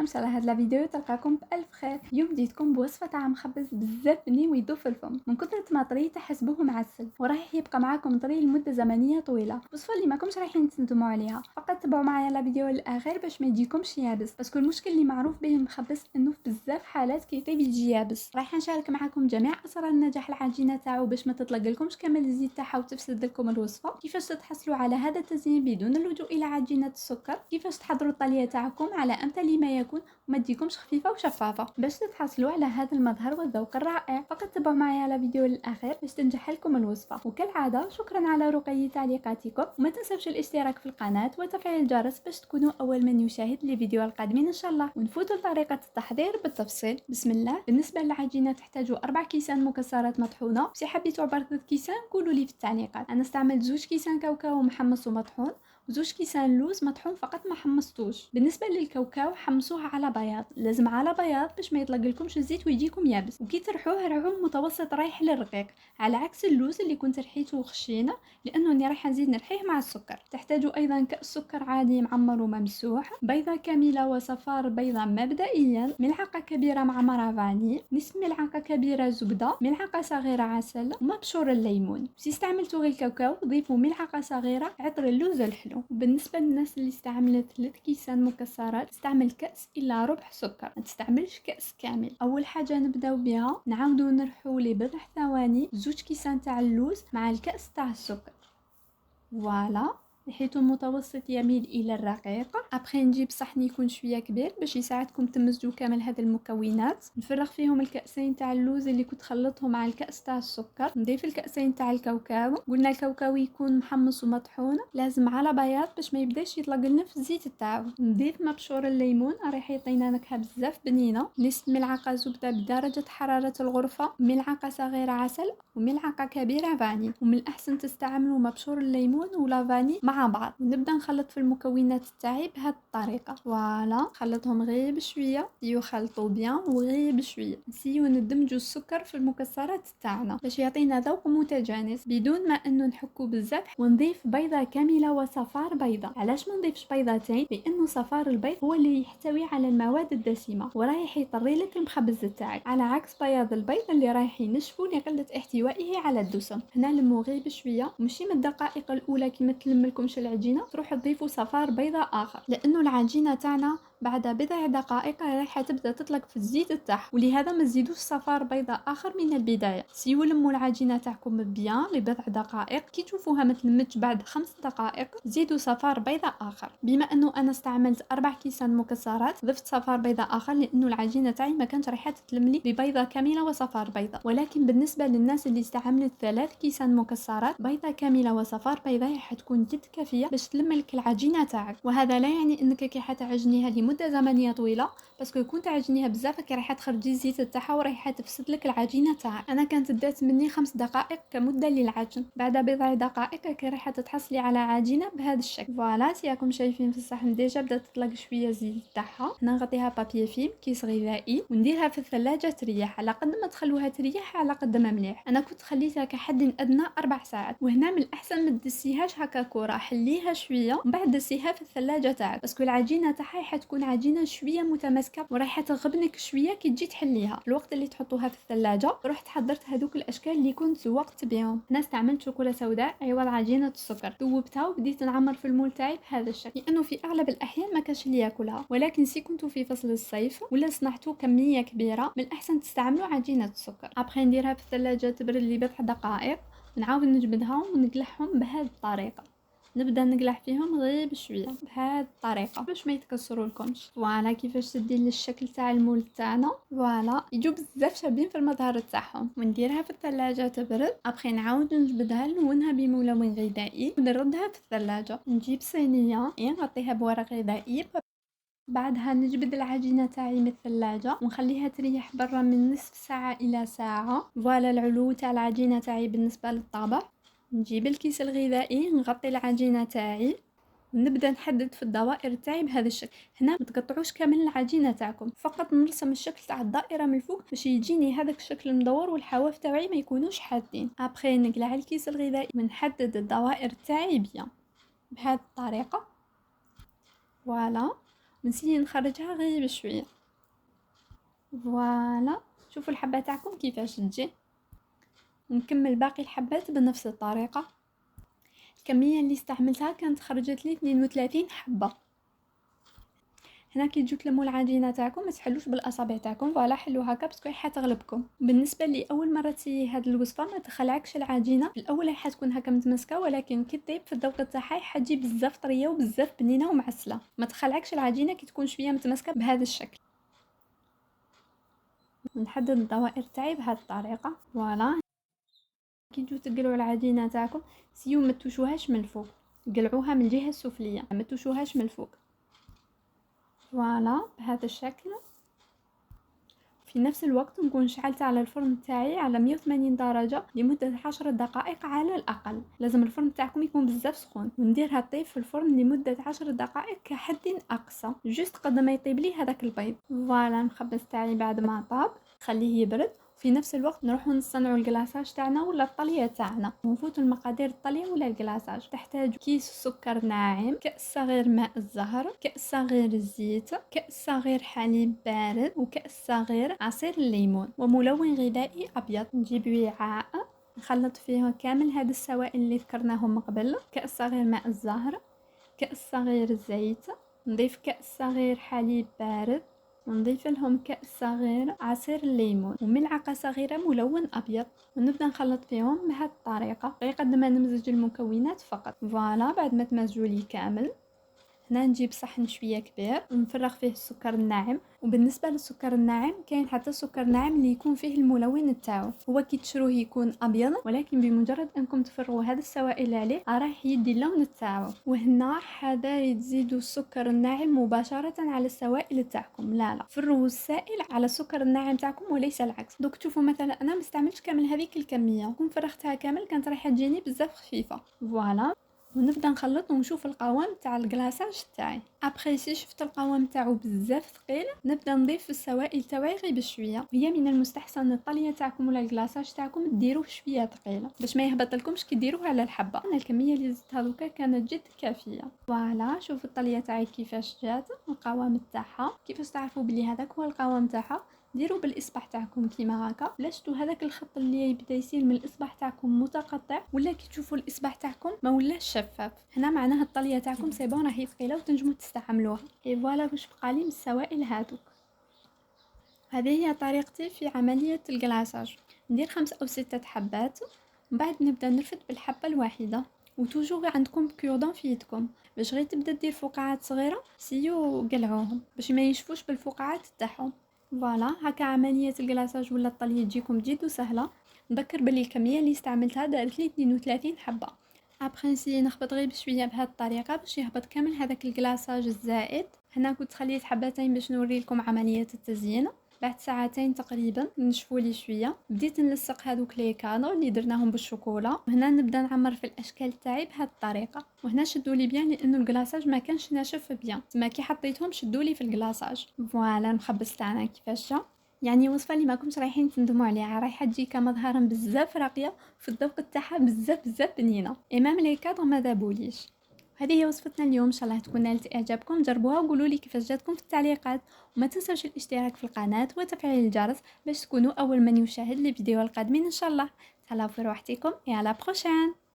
ان شاء الله هاد الفيديو تلقاكم بالف خير. اليوم جيتكم بوصفه تاع مخبز بزاف بنين ويدوب في الفم من كثر ما طري تحسبوه معسل وراح يبقى معاكم طري لمده زمنيه طويله. وصفه اللي ماكمش رايحين تندموا عليها، فقط تبعوا معايا الفيديو للاخر باش ما يجيكمش يابس، باسكو المشكل اللي معروف به المخبز انه في بزاف حالات كيطيب يجي يابس. رايحه نشارك معاكم جميع اسرار نجاح العجينه تاعو باش ما تطلقلكمش كامل الزيت تاعها وتفسد لكم الوصفه، كيفاش تحصلوا على هذا التزيين بدون اللجوء الى عجينه السكر، كيفاش تحضروا الطليه تاعكم على امثل ما يكون وما تجيكمش خفيفه وشفافه باش تحصلوا على هذا المظهر والذوق الرائع. فقط تابعوا معايا الفيديو للاخر باش تنجح لكم الوصفه. وكالعاده شكرا على رقي تعليقاتكم، وما تنسوش الاشتراك في القناه وتفعيل الجرس باش تكونوا اول من يشاهد الفيديو القادمين ان شاء الله. ونفوتوا لطريقه التحضير بالتفصيل. بسم الله. بالنسبه للعجينه تحتاج 4 كيسان مكسرات مطحونه، سي حبيتوا عبر 3 كيسان قولوا لي في التعليقات. انا استعملت 2 كيسان كاوكاو محمص ومطحون وزوج كيسان لوز مطحون فقط ما حمصتوش. بالنسبه للكاوكاو حمصوه على بياض، لازم على بياض باش ما يطلقلكمش الزيت ويجيكم يابس. وكي ترحوه رحوه متوسط رايح للرقيق، على عكس اللوز اللي كنت رحيته خشينه لانه اني رايحه نزيد نرحيه مع السكر. تحتاجوا ايضا كاس سكر عادي معمر وممسوح، بيضه كامله وصفار بيضه مبدئيا، ملعقه كبيره معمره فاني، نصف ملعقه كبيره زبده، ملعقه صغيره عسل، ومبشور الليمون. سي استعملتوا غير الكاوكاو ضيفوا ملعقه صغيره عطر اللوز الحلو. وبالنسبه للناس اللي استعملت 3 كيسان مكسرات استعمل كاس الا ربع سكر، ما تستعملش كاس كامل. اول حاجه نبداو بها نعاودو نرحو لبضع ثواني 2 كيسان تاع اللوز مع الكاس تاع السكر. فوالا بحيث المتوسط يميل الى الرقيق. ابخي نجيب صحن يكون شويه كبير باش يساعدكم تمزجوا كامل هذه المكونات. نفرغ فيهم الكاسين تاع اللوز اللي كنت خلطهم مع الكاس تاع السكر، نضيف الكاسين تاع الكاوكاو. قلنا الكاوكاو يكون محمص ومطحون، لازم على بياض باش ما يبداش يطلق لنا في الزيت تاعو. نضيف مبشور الليمون راح يعطينا نكهه بزاف بنينه، نصف ملعقه زبده بدرجه حراره الغرفه، ملعقه صغيره عسل، وملعقه كبيره فاني. ومن الاحسن تستعملوا مبشور الليمون ولا فاني مع بعض. نبدا نخلط في المكونات تاعي بهذه الطريقه. فوالا خلطهم غير بشويه، يخلطوا بيان وغير بشويه. نسيو ندمجوا السكر في المكسرات تاعنا باش يعطينا ذوق متجانس بدون ما انه نحكو بزاف. ونضيف بيضه كامله وصفار بيضه. علاش ما نضيفش بيضتين؟ لانه صفار البيض هو اللي يحتوي على المواد الدسمه ورايح يطري لك المخبز تاعك، على عكس بياض البيض اللي رايح ينشفو لقله احتوائه على الدسم. هنا نلمو غير بشويه، ماشي من الدقائق الاولى كيما تلملكمش العجينه تروح تضيفوا صفار بيضاء اخر، لانه العجينه تاعنا بعد بضع دقائق راح تبدا تطلق في الزيت تاعها، ولهذا ما تزيدوش صفار بيضاء اخر من البدايه. سيو لموا العجينه تاعكم بيان لبضع دقائق، كي تشوفوها ما تلمتش بعد 5 دقائق زيدوا صفار بيضاء اخر. بما انه انا استعملت 4 كيسان مكسرات ضفت صفار بيضاء اخر لانه العجينه تاعي ما كانت رايحه تتلملي ببيضه كامله وصفار بيضاء. ولكن بالنسبه للناس اللي استعملت 3 كيسان مكسرات بيضه كامله وصفار بيضاء راح تكون جد كافيه باش تلملك العجينه تاعك. وهذا لا يعني انك كي حتعجنيها لمده زمنيه طويله، باسكو كون تعجنيها بزاف كي راح تخرجي الزيت تاعها وراح تفسد لك العجينه تاعك. انا كانت دات مني 5 دقائق كمده للعجن، بعد بضع دقائق كي راح تحصلي على عجينه بهذا الشكل. فوالا راكم شايفين في الصحن ديجا بدات تطلق شويه الزيت تاعها. هنا نغطيها بابي فيلم كيس غذائي ونديرها في الثلاجه تريح. على قد ما تخلوها تريح على قد ما مليح. انا كنت خليتها كحد ادنى 4 ساعات. وهنا من الاحسن ما تدسيهاش هكا كره، حليها شويه من بعد دسيها في الثلاجه تاعك، باسكو العجينه تاعها حتكون عجينه شويه متماسكه ورايحه تغبنك شويه كي تجي تحليها. الوقت اللي تحطوها في الثلاجه رحت حضرت هذوك الاشكال اللي كنت زوقت بهم. انا استعملت شوكولا سوداء عوض عجينه السكر، ذوبتها وبديت نعمر في المول تاعي بهذا الشكل، لانه في اغلب الاحيان ما كانش اللي ياكلها. ولكن سي كنتو في فصل الصيف ولا صنعتو كميه كبيره من الاحسن تستعملوا عجينه السكر. ابخي نديرها في الثلاجه تبرد لي بضع دقائق، نعاود نجبدها ونقلعهم بهذه الطريقه. نبدا نقلع فيهم غير بشويه بهذه الطريقه باش ما يتكسروا لكمش. فوالا كيفاش تدير للشكل تاع المول تاعنا. فوالا يجوا بزاف شابين في المظهر تاعهم. ونديرها في الثلاجه تبرد، ابخي نعاود نجبدها نلونها بملون غذائي ونردها في الثلاجه. نجيب صينيه نغطيها بورق غذائي، بعدها نجبد العجينه تاعي من الثلاجه ونخليها تريح برا من نصف ساعه الى ساعه. فوالا العلو تاع العجينه تاعي بالنسبه للطبق. نجيب الكيس الغذائي نغطي العجينه تاعي ونبدا نحدد في الدوائر تاعي بهذا الشكل. هنا ما تقطعوش كامل العجينه تاعكم، فقط نرسم الشكل تاع الدائره من الفوق باش يجيني هذاك الشكل المدور والحواف تاعي ما يكونوش حادين. ابخي نقلع الكيس الغذائي ونحدد الدوائر تاعي بيان بهذه الطريقه. فوالا نسيي نخرجها غير بشويه. فوالا شوفوا الحبه تاعكم كيفاش تجي. نكمل باقي الحبات بنفس الطريقه. الكميه اللي استعملتها كانت خرجت لي 32 حبه. هنا كي تجوا تلموا العجينه تاعكم ما تحلوش بالاصابع تاعكم، فوالا حلو هكا باسكو حتغلبكم. بالنسبه لي اول مره تسيي هذه الوصفه ما تخلعكش العجينه في الاول، حتكون هكا متمسكه، ولكن كي طيب في الذوق تاعها حتجي بزاف طريه وبزاف بنينه ومعسله. ما تخلعكش العجينه كي تكون شويه متمسكه بهذا الشكل. نحدد الدوائر تاعي بهذه الطريقه. فوالا كي تجوا تقلعوا العجينه تاعكم سيو ما توشوهاش من الفوق، قلعوها من الجهه السفليه، ما توشوهاش من الفوق. فوالا بهذا الشكل. في نفس الوقت نكون شعلت على الفرن تاعي على 180 درجة لمدة 10 دقائق على الأقل. لازم الفرن تاعكم يكون بزاف سخون، ونديرها طيب في الفرن لمدة 10 دقائق كحد أقصى، جست قد ما يطيب لي هذاك البيض. فوالا المخبز تاعي بعد ما طاب خليه يبرد. في نفس الوقت نروحو نصنعوا الكلاصاج تاعنا ولا الطليه تاعنا. ونفوتوا المقادير الطليه ولا الكلاصاج. تحتاج كيس سكر ناعم، كأس صغير ماء الزهر، كأس صغير الزيت، كأس صغير حليب بارد، وكأس صغير عصير الليمون، وملون غذائي ابيض. نجيب وعاء نخلط فيه كامل هذه السوائل اللي ذكرناهم قبل. كأس صغير ماء الزهر، كأس صغير الزيت، نضيف كأس صغير حليب بارد، ونضيف لهم كأس صغير عصير الليمون، وملعقة صغيرة ملون أبيض، ونبدأ نخلط فيهم بهذه الطريقة لغاية ما نمزج المكونات فقط. فوالا بعد ما تمزجوا لي كامل، هنا نجيب صحن شويه كبير ونفرغ فيه السكر الناعم. وبالنسبه للسكر الناعم كاين حتى السكر الناعم اللي يكون فيه الملون تاعو، هو كي تشروه يكون ابيض، ولكن بمجرد انكم تفرغوا هذه السوائل عليه راح يدي اللون تاعو. وهنا حذاري تزيدوا السكر الناعم مباشره على السوائل تاعكم، لا فرغوا السائل على السكر الناعم تاعكم وليس العكس. دوك تشوفوا مثلا انا ما استعملتش كامل هذيك الكميه، كون فرغتها كامل كانت راح تجيني بزاف خفيفه. فوالا ونبدا نخلط ونشوف القوام تاع الكلاصاج تاعي. ابخي سي شفت القوام تاعو بزاف ثقيل، نبدا نضيف السوائل تاعي غير بشويه. هي من المستحسن الطليه تاعكم ولا الكلاصاج تاعكم ديروه شويه ثقيله باش ما يهبط لكمش كي ديروه على الحبه. انا الكميه اللي زدتها دوكا كانت جد كافيه. فوالا شوف الطليه تاعي كيفاش جات، القوام تاعها كيفاش تعرفوا بلي هذاك هو القوام تاعها. ديروا بالاصبع تاعكم كيما هكا، بلا شفتوا هذاك الخط اللي يبدا يصير من الاصبع تاعكم متقطع، ولا كي تشوفوا الاصبع تاعكم ما ولاش شفاف، هنا معناها الطليه تاعكم سي بون راهي ثقيله وتنجموا تستعملوها. اي فوالا واش بقى لي من السوائل هذوك. هذه هي طريقتي في عمليه الكلاصاج. ندير 5 أو 6 حبات، من بعد نبدا نرفد بالحبه الواحده، وتوجور عندكم كيودون في يدكم باش غير تبدا دير فقاعات صغيره سيو قلعوهم باش ما ينشفوش بالفقاعات تاعهم. فوالا هكا عمليه الكلاصاج ولا الطليه تجيكم جد سهله. نذكر بلي الكميه اللي استعملتها دارت لي 32 حبه. ابخي نسيي نخبط غير بشويه بهذه الطريقه باش يهبط كامل هذاك الكلاصاج الزائد. هنا كنت خليت حبتين باش نوري لكم عمليه التزيين. بعد ساعتين تقريبا نشفوا لي شويه، بديت نلصق هذوك لي كادر اللي درناهم بالشوكولا. وهنا نبدا نعمر في الاشكال تاعي بهذه الطريقه. وهنا شدوا لي بيان لانه الكلاصاج ما كانش ناشف بيان، تما كي حطيتهم شدوا لي في الكلاصاج. فوالا المخبز تاعنا كيفاش جا، يعني وصفه اللي ما كنتش رايحين تندموا عليها، رايحه تجي كمظهرا بزاف راقيه في الذوق تاعها بزاف بنينه. امام لي كادر ما ذابوليش. هذه هي وصفتنا اليوم، ان شاء الله تكون نالت اعجابكم. جربوها وقولوا لي كيفاش جاتكم في التعليقات، وما تنسوش الاشتراك في القناه وتفعيل الجرس باش تكونوا اول من يشاهد الفيديو القادمين ان شاء الله. تهلاو في روحتكم، et à la prochaine.